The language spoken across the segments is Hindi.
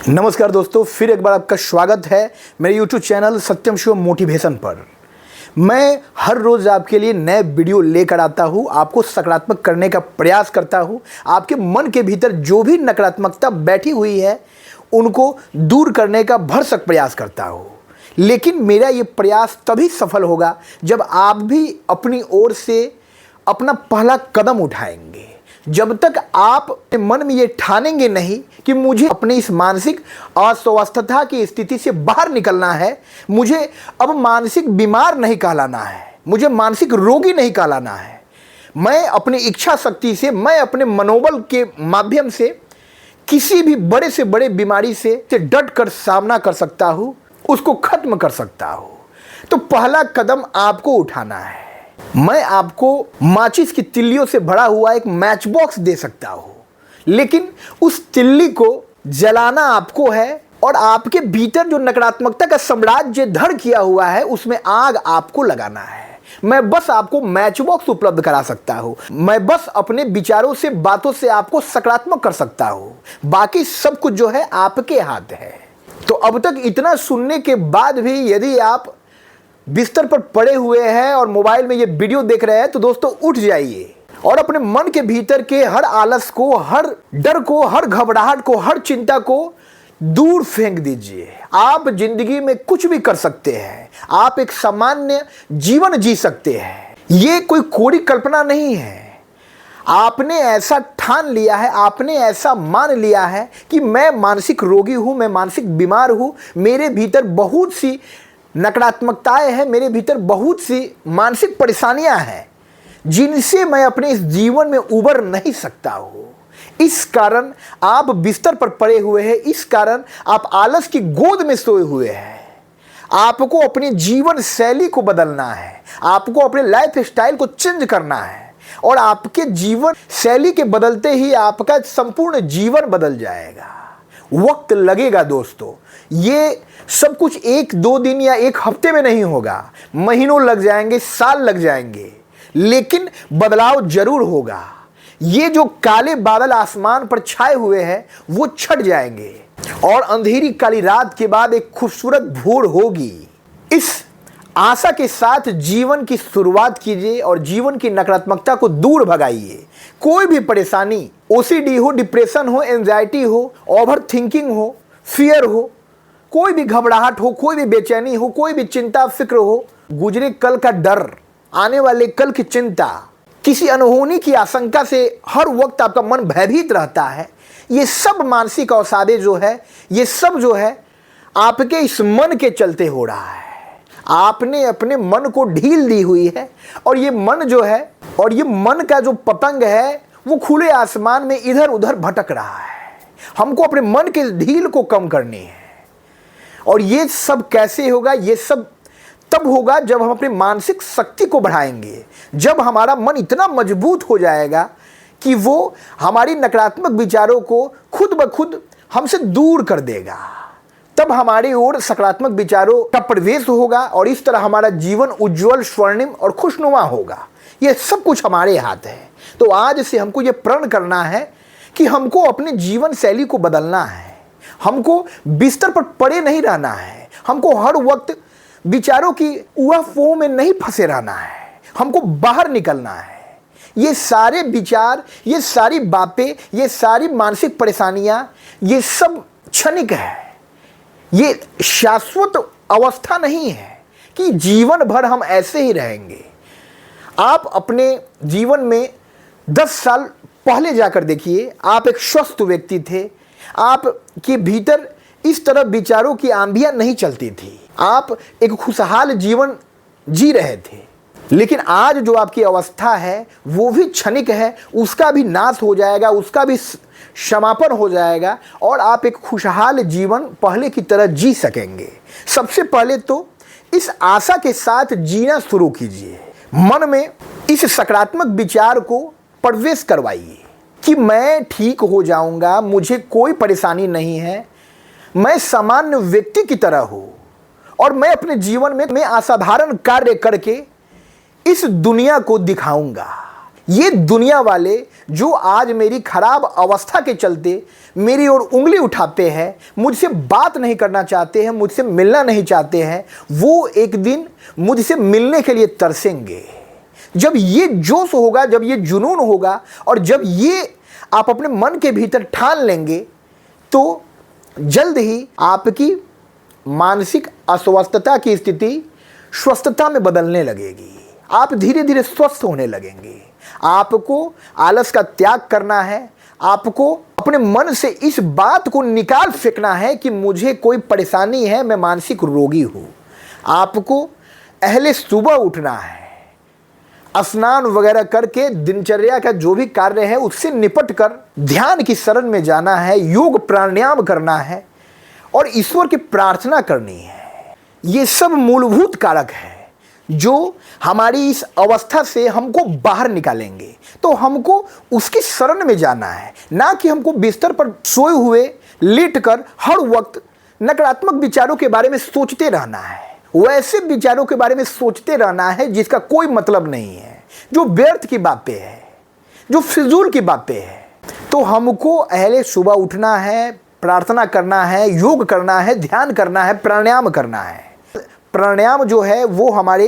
नमस्कार दोस्तों, फिर एक बार आपका स्वागत है मेरे YouTube चैनल सत्यम शिवम मोटिवेशन पर। मैं हर रोज़ आपके लिए नए वीडियो लेकर आता हूँ, आपको सकारात्मक करने का प्रयास करता हूँ। आपके मन के भीतर जो भी नकारात्मकता बैठी हुई है उनको दूर करने का भरसक प्रयास करता हूँ। लेकिन मेरा ये प्रयास तभी सफल होगा जब आप भी अपनी ओर से अपना पहला कदम उठाएंगे। जब तक आप मन में ये ठानेंगे नहीं कि मुझे अपनी इस मानसिक अस्वस्थता की स्थिति से बाहर निकलना है, मुझे अब मानसिक बीमार नहीं कहलाना है, मुझे मानसिक रोगी नहीं कहलाना है, मैं अपनी इच्छा शक्ति से, मैं अपने मनोबल के माध्यम से किसी भी बड़े से बड़े बीमारी से डट कर सामना कर सकता हूँ, उसको खत्म कर सकता हूँ। तो पहला कदम आपको उठाना है। मैं आपको माचिस की तिल्लियों से भरा हुआ एक मैच बॉक्स दे सकता हूं, लेकिन उस तिल्ली को जलाना आपको है और आपके भीतर जो नकारात्मकता का साम्राज्य धड़ किया हुआ है उसमें आग आपको लगाना है। मैं बस आपको मैच बॉक्स उपलब्ध करा सकता हूं, मैं बस अपने विचारों से, बातों से आपको सकारात्मक कर सकता हूं। बाकी सब कुछ जो है आपके हाथ है। तो अब तक इतना सुनने के बाद भी यदि आप बिस्तर पर पड़े हुए हैं और मोबाइल में ये वीडियो देख रहे हैं तो दोस्तों उठ जाइए और अपने मन के भीतर के हर आलस को, हर डर को, हर घबराहट को, हर चिंता को दूर फेंक दीजिए। आप जिंदगी में कुछ भी कर सकते हैं, आप एक सामान्य जीवन जी सकते हैं। ये कोई कोरी कल्पना नहीं है। आपने ऐसा ठान लिया है, आपने ऐसा मान लिया है कि मैं मानसिक रोगी हूं, मैं मानसिक बीमार हूं, मेरे भीतर बहुत सी नकारात्मकताएं हैं, मेरे भीतर बहुत सी मानसिक परेशानियां हैं जिनसे मैं अपने इस जीवन में उबर नहीं सकता हूं। इस कारण आप बिस्तर पर पड़े हुए हैं, इस कारण आप आलस की गोद में सोए हुए हैं। आपको अपनी जीवन शैली को बदलना है, आपको अपने लाइफ स्टाइल को चेंज करना है और आपके जीवन शैली के बदलते ही आपका संपूर्ण जीवन बदल जाएगा। वक्त लगेगा दोस्तों, ये सब कुछ एक दो दिन या एक हफ्ते में नहीं होगा, महीनों लग जाएंगे, साल लग जाएंगे, लेकिन बदलाव जरूर होगा। ये जो काले बादल आसमान पर छाए हुए हैं वो छट जाएंगे और अंधेरी काली रात के बाद एक खूबसूरत भोर होगी। इस आशा के साथ जीवन की शुरुआत कीजिए और जीवन की नकारात्मकता को दूर भगाइए। कोई भी परेशानी, ओसीडी हो, डिप्रेशन हो, एंजाइटी हो, ओवर थिंकिंग हो, फियर हो, कोई भी घबराहट हो, कोई भी बेचैनी हो, कोई भी चिंता फिक्र हो, गुजरे कल का डर, आने वाले कल की चिंता, किसी अनहोनी की आशंका से हर वक्त आपका मन भयभीत रहता है, ये सब मानसिक अवसादे जो है, ये सब जो है आपके इस मन के चलते हो रहा है। आपने अपने मन को ढील दी हुई है और ये मन जो है, और ये मन का जो पतंग है वो खुले आसमान में इधर उधर भटक रहा है। हमको अपने मन के ढील को कम करनी है और ये सब कैसे होगा? ये सब तब होगा जब हम अपनी मानसिक शक्ति को बढ़ाएंगे, जब हमारा मन इतना मजबूत हो जाएगा कि वो हमारी नकारात्मक विचारों को खुद ब खुद हमसे दूर कर देगा। तब हमारी ओर सकारात्मक विचारों का प्रवेश होगा और इस तरह हमारा जीवन उज्जवल, स्वर्णिम और खुशनुमा होगा। ये सब कुछ हमारे हाथ है। तो आज से हमको ये प्रण करना है कि हमको अपने जीवन शैली को बदलना है। हमको बिस्तर पर पड़े नहीं रहना है, हमको हर वक्त विचारों की उहापोह में नहीं फंसे रहना है, हमको बाहर निकलना है। ये सारे विचार, ये सारी बातें, ये सारी मानसिक परेशानियां, ये सब क्षणिक है। ये शाश्वत अवस्था नहीं है कि जीवन भर हम ऐसे ही रहेंगे। आप अपने जीवन में 10 साल पहले जाकर देखिए, आप एक स्वस्थ व्यक्ति थे, आपके भीतर इस तरह विचारों की आंधियां नहीं चलती थी, आप एक खुशहाल जीवन जी रहे थे। लेकिन आज जो आपकी अवस्था है वो भी क्षणिक है, उसका भी नाश हो जाएगा, उसका भी समापन हो जाएगा और आप एक खुशहाल जीवन पहले की तरह जी सकेंगे। सबसे पहले तो इस आशा के साथ जीना शुरू कीजिए। मन में इस सकारात्मक विचार को प्रवेश करवाइए कि मैं ठीक हो जाऊंगा, मुझे कोई परेशानी नहीं है, मैं सामान्य व्यक्ति की तरह हूं और मैं अपने जीवन में मैं असाधारण कार्य करके इस दुनिया को दिखाऊंगा। ये दुनिया वाले जो आज मेरी खराब अवस्था के चलते मेरी ओर उंगली उठाते हैं, मुझसे बात नहीं करना चाहते हैं, मुझसे मिलना नहीं चाहते हैं, वो एक दिन मुझसे मिलने के लिए तरसेंगे। जब ये जोश होगा, जब ये जुनून होगा और जब ये आप अपने मन के भीतर ठान लेंगे, तो जल्द ही आपकी मानसिक अस्वस्थता की स्थिति स्वस्थता में बदलने लगेगी। आप धीरे धीरे स्वस्थ होने लगेंगे। आपको आलस का त्याग करना है। आपको अपने मन से इस बात को निकाल फेंकना है कि मुझे कोई परेशानी है, मैं मानसिक रोगी हूँ। आपको पहले सुबह उठना है, स्नान वगैरह करके दिनचर्या का जो भी कार्य है उससे निपट कर ध्यान की शरण में जाना है, योग प्राणायाम करना है और ईश्वर की प्रार्थना करनी है। ये सब मूलभूत कारक है जो हमारी इस अवस्था से हमको बाहर निकालेंगे। तो हमको उसकी शरण में जाना है, ना कि हमको बिस्तर पर सोए हुए लेटकर हर वक्त नकारात्मक विचारों के बारे में सोचते रहना है, वैसे विचारों के बारे में सोचते रहना है जिसका कोई मतलब नहीं है, जो व्यर्थ की बातें है, जो फिजूल की बातें है। तो हमको पहले सुबह उठना है, प्रार्थना करना है, योग करना है, ध्यान करना है, प्राणायाम करना है। प्राणायाम जो है वो हमारे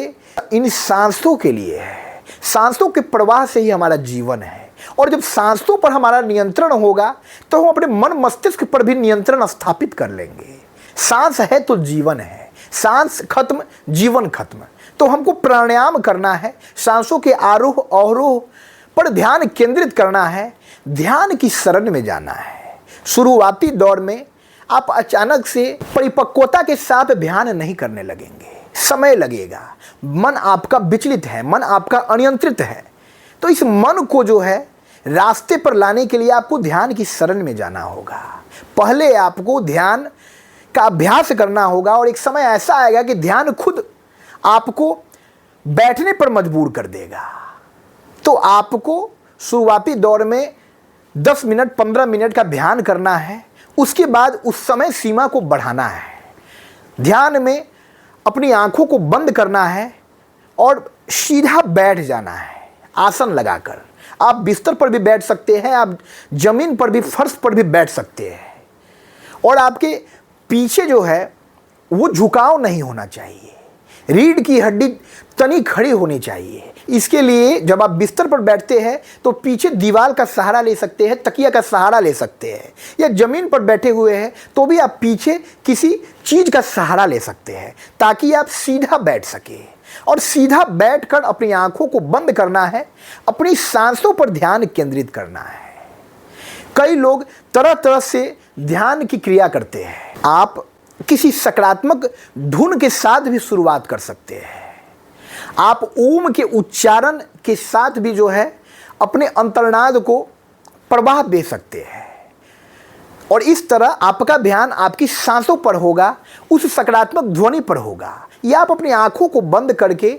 इन सांसों के लिए है। सांसों के प्रवाह से ही हमारा जीवन है और जब सांसों पर हमारा नियंत्रण होगा तो हम अपने मन मस्तिष्क पर भी नियंत्रण स्थापित कर लेंगे। सांस है तो जीवन है, सांस खत्म जीवन खत्म। तो हमको प्राणायाम करना है, सांसों के आरोह अवरोह पर ध्यान केंद्रित करना है, ध्यान की शरण में जाना है। शुरुआती दौर में आप अचानक से परिपक्वता के साथ ध्यान नहीं करने लगेंगे, समय लगेगा। मन आपका विचलित है, मन आपका अनियंत्रित है। तो इस मन को जो है रास्ते पर लाने के लिए आपको ध्यान की शरण में जाना होगा। पहले आपको ध्यान का अभ्यास करना होगा और एक समय ऐसा आएगा कि ध्यान खुद आपको बैठने पर मजबूर कर देगा। तो आपको शुरुआती दौर में 10 मिनट 15 मिनट का ध्यान करना है, उसके बाद उस समय सीमा को बढ़ाना है। ध्यान में अपनी आंखों को बंद करना है और सीधा बैठ जाना है आसन लगाकर। आप बिस्तर पर भी बैठ सकते हैं, आप जमीन पर भी, फर्श पर भी बैठ सकते हैं और आपके पीछे जो है वो झुकाव नहीं होना चाहिए, रीढ़ की हड्डी तनी खड़ी होनी चाहिए। इसके लिए जब आप बिस्तर पर बैठते हैं तो पीछे दीवार का सहारा ले सकते हैं, तकिया का सहारा ले सकते हैं, या जमीन पर बैठे हुए हैं तो भी आप पीछे किसी चीज़ का सहारा ले सकते हैं ताकि आप सीधा बैठ सके। और सीधा बैठकर अपनी आंखों को बंद करना है, अपनी सांसों पर ध्यान केंद्रित करना है। कई लोग तरह तरह से ध्यान की क्रिया करते हैं। आप किसी सकारात्मक धुन के साथ भी शुरुआत कर सकते हैं। आप ओम के उच्चारण के साथ भी जो है अपने अंतर्नाद को प्रवाह दे सकते हैं और इस तरह आपका ध्यान आपकी सांसों पर होगा, उस सकारात्मक ध्वनि पर होगा। या आप अपनी आंखों को बंद करके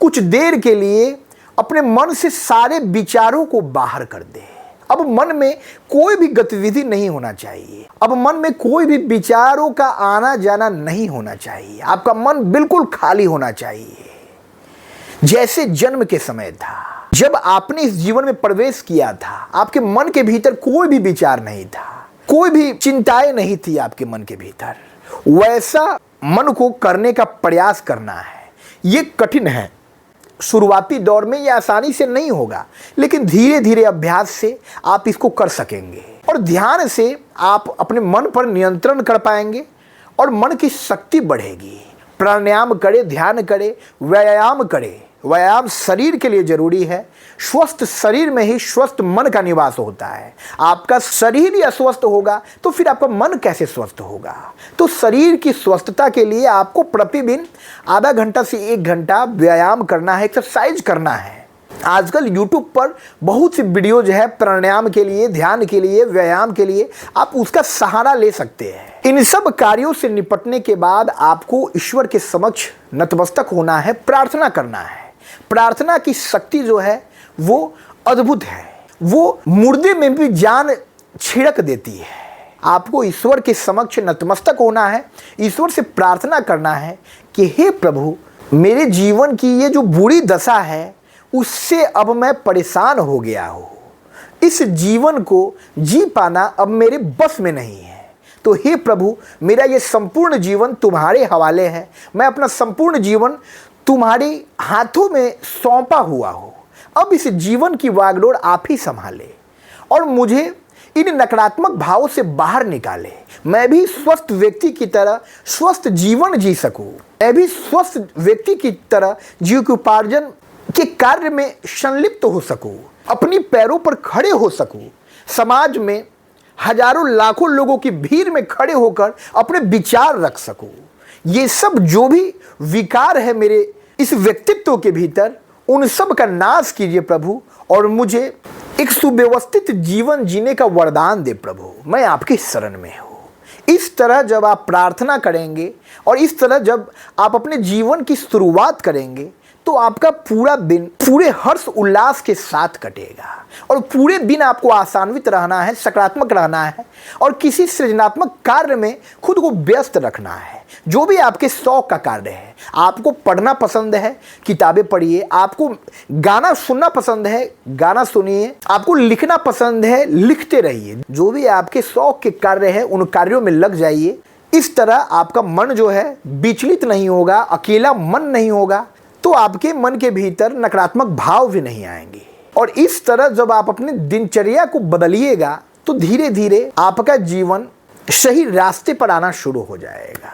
कुछ देर के लिए अपने मन से सारे विचारों को बाहर कर दें। अब मन में कोई भी गतिविधि नहीं होना चाहिए, अब मन में कोई भी विचारों का आना जाना नहीं होना चाहिए। आपका मन बिल्कुल खाली होना चाहिए, जैसे जन्म के समय था। जब आपने इस जीवन में प्रवेश किया था, आपके मन के भीतर कोई भी विचार नहीं था, कोई भी चिंताएं नहीं थी आपके मन के भीतर। वैसा मन को करने का प्रयास करना है। ये कठिन है, शुरुआती दौर में ये आसानी से नहीं होगा, लेकिन धीरे धीरे अभ्यास से आप इसको कर सकेंगे और ध्यान से आप अपने मन पर नियंत्रण कर पाएंगे और मन की शक्ति बढ़ेगी। प्राणायाम करें, ध्यान करें, व्यायाम करें। व्यायाम शरीर के लिए जरूरी है। स्वस्थ शरीर में ही स्वस्थ मन का निवास होता है। आपका शरीर ही अस्वस्थ होगा तो फिर आपका मन कैसे स्वस्थ होगा। तो शरीर की स्वस्थता के लिए आपको प्रतिदिन आधा घंटा से 1 घंटा व्यायाम करना है, एक्सरसाइज करना है। आजकल YouTube पर बहुत सी वीडियोज है प्राणायाम के लिए, ध्यान के लिए, व्यायाम के लिए, आप उसका सहारा ले सकते हैं। इन सब कार्यों से निपटने के बाद आपको ईश्वर के समक्ष नतमस्तक होना है, प्रार्थना करना है। प्रार्थना की शक्ति जो है वो अद्भुत है, वो मुर्दे में भी जान छिड़क देती है। आपको ईश्वर के समक्ष नतमस्तक होना है, ईश्वर से प्रार्थना करना है कि हे प्रभु, मेरे जीवन की ये जो बुरी दशा है उससे अब मैं परेशान हो गया हूँ। इस जीवन को जी पाना अब मेरे बस में नहीं है। तो हे प्रभु, मेरा ये संपूर्ण जीवन तुम्हारे हवाले है। मैं अपना संपूर्ण जीवन तुम्हारे हाथों में सौंपा हुआ हूँ। अब इस जीवन की वागडोर आप ही संभाले और मुझे इन नकारात्मक भावों से बाहर निकाले। मैं भी स्वस्थ व्यक्ति की तरह स्वस्थ जीवन जी सकूं। मैं भी स्वस्थ व्यक्ति की तरह जीविकोपार्जन के कार्य में संलिप्त हो सकूं, अपनी पैरों पर खड़े हो सकूं, समाज में हजारों लाखों लोगों की भीड़ में खड़े होकर अपने विचार रख सकूं। ये सब जो भी विकार है मेरे इस व्यक्तित्व के भीतर, उन सब का नाश कीजिए प्रभु और मुझे एक सुव्यवस्थित जीवन जीने का वरदान दे प्रभु। मैं आपकी शरण में हूँ। इस तरह जब आप प्रार्थना करेंगे और इस तरह जब आप अपने जीवन की शुरुआत करेंगे तो आपका पूरा दिन पूरे हर्ष उल्लास के साथ कटेगा और पूरे दिन आपको आशान्वित रहना है, सकारात्मक रहना है और किसी सृजनात्मक कार्य में खुद को व्यस्त रखना है। जो भी आपके शौक का कार्य है, आपको पढ़ना पसंद है, किताबें पढ़िए। आपको गाना सुनना पसंद है, गाना सुनिए। आपको लिखना पसंद है, लिखते रहिए। जो भी आपके शौक के कार्य है, उन कार्यों में लग जाइए। इस तरह आपका मन जो है विचलित नहीं होगा, अकेला मन नहीं होगा, तो आपके मन के भीतर नकारात्मक भाव भी नहीं आएंगे। और इस तरह जब आप अपने दिनचर्या को बदलिएगा तो धीरे धीरे आपका जीवन सही रास्ते पर आना शुरू हो जाएगा।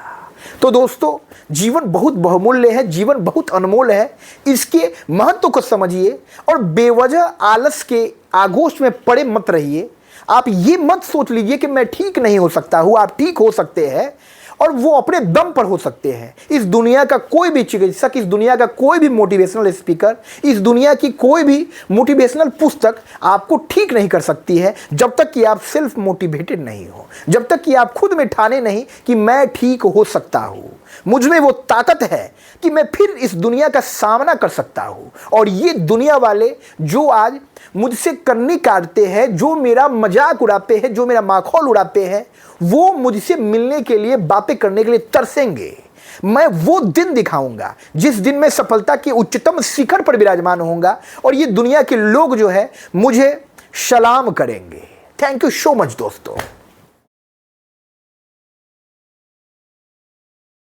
तो दोस्तों, जीवन बहुत बहुमूल्य है, जीवन बहुत अनमोल है। इसके महत्व को समझिए और बेवजह आलस के आगोश में पड़े मत रहिए। आप ये मत सोच लीजिए कि मैं ठीक नहीं हो सकता हूँ। आप ठीक हो सकते हैं और वो अपने दम पर हो सकते हैं। इस दुनिया का कोई भी चिकित्सक, इस दुनिया का कोई भी मोटिवेशनल स्पीकर, इस दुनिया की कोई भी मोटिवेशनल पुस्तक आपको ठीक नहीं कर सकती है जब तक कि आप सेल्फ मोटिवेटेड नहीं हो, जब तक कि आप खुद में ठाने नहीं कि मैं ठीक हो सकता हूँ, मुझ में वो ताकत है कि मैं फिर इस दुनिया का सामना कर सकता हूँ। और ये दुनिया वाले जो आज मुझसे कन्नी काटते हैं, जो मेरा मजाक उड़ाते हैं, जो मेरा माखौल उड़ाते हैं, वो मुझसे मिलने के लिए, बातें करने के लिए तरसेंगे। मैं वो दिन दिखाऊंगा जिस दिन मैं सफलता के उच्चतम शिखर पर विराजमान होऊंगा और ये दुनिया के लोग जो है मुझे सलाम करेंगे। थैंक यू सो मच दोस्तों।